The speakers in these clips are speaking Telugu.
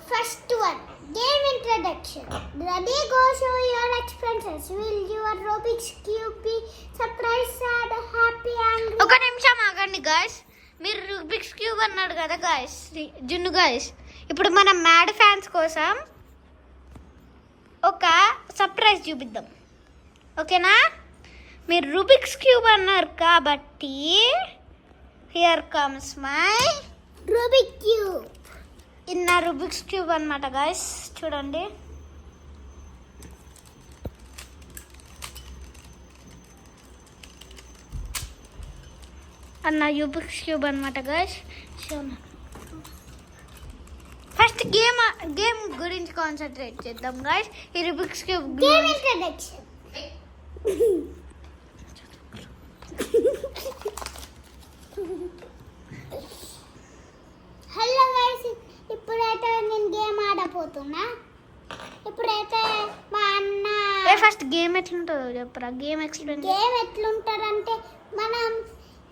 First one, game introduction. Ready, go show your expenses. Will your Rubik's Cube be surprised, sad, happy, angry? ఒక నిమిషం ఆగండి గాయ్స్. మీరు రూబిక్స్ క్యూబ్ అన్నాడు కదా గాయ్స్, జున్ను గాయ్స్. ఇప్పుడు మన మ్యాడ్ ఫ్యాన్స్ కోసం ఒక సర్ప్రైజ్ చూపిద్దాం, ఓకేనా? మీరు రూబిక్స్ క్యూబ్ అన్నారు కాబట్టి here comes my Rubik's Cube. ఇన్న రూబిక్స్ క్యూబ్ అన్నమాట గాయ్స్, చూడండి. అన్న రూబిక్స్ క్యూబ్ అన్నమాట గాయ్స్. ఫస్ట్ గేమ్ గురించి కాన్సన్ట్రేట్ చేద్దాం గాయ్స్. ఈ Rubik's cube Game introduction. Hello guys, ఇప్పుడైతే నేను గేమ్ ఆడబోతున్నా. ఇప్పుడైతే మా అన్న ఫస్ట్ గేమ్ ఎట్లుంటుందో చెప్పరా, గేమ్ ఎక్స్ప్లెయిన్. గేమ్ ఎట్లుంటారంటే మనం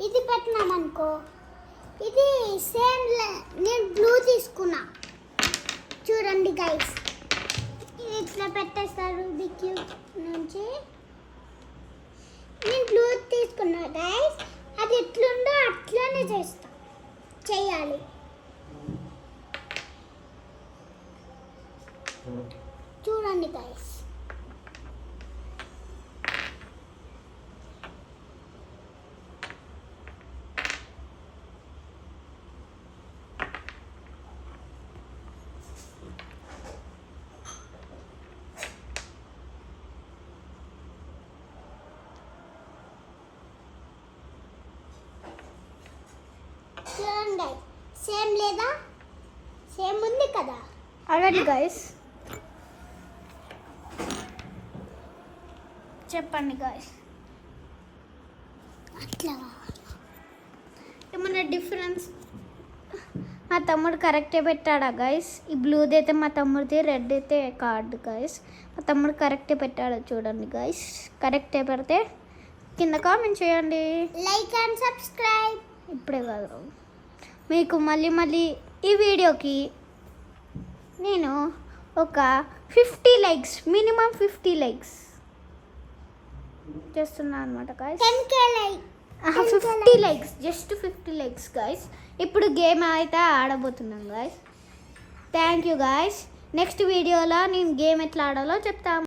ఇది పెట్టినామనుకో, ఇది సేమ్ నేను బ్లూ తీసుకున్నా చూడండి గైస్. ఇది ఇట్లా పెట్టేస్తారు రూబిక్ క్యూబ్ నుంచి. నేను బ్లూ తీసుకున్నా గైస్, అది ఎట్లుందో అట్లనే చేయాలి. చూడండి గైస్. చూడండి సేమ్ లేదా, సేమ్ ఉంది కదా. అడగండి గాయస్, చెప్పండి గాయస్. అట్లా ఏమన్నా డిఫరెన్స్? మా తమ్ముడు కరెక్టే పెట్టాడా గాయస్? ఈ బ్లూది అయితే మా తమ్ముడిది, రెడ్ అయితే కార్డు గాయస్. మా తమ్ముడు కరెక్టే పెట్టాడు చూడండి గాయస్. కరెక్టే పెడితే కింద కామెంట్ చేయండి, లైక్ అండ్ సబ్స్క్రైబ్. ఇప్పుడే కాదు, మీకు మళ్ళీ ఈ వీడియోకి నేను ఒక 50 లైక్స్, మినిమం 50 లైక్స్ చేస్తున్నాను అనమాట guys. 10k like, 50 likes, just 50 likes guys. ఇప్పుడు గేమ్ అయితే ఆడబోతున్నాం guys. Thank you guys. Next వీడియోలో నేను గేమ్ ఎట్లా ఆడాలో చెప్తాను.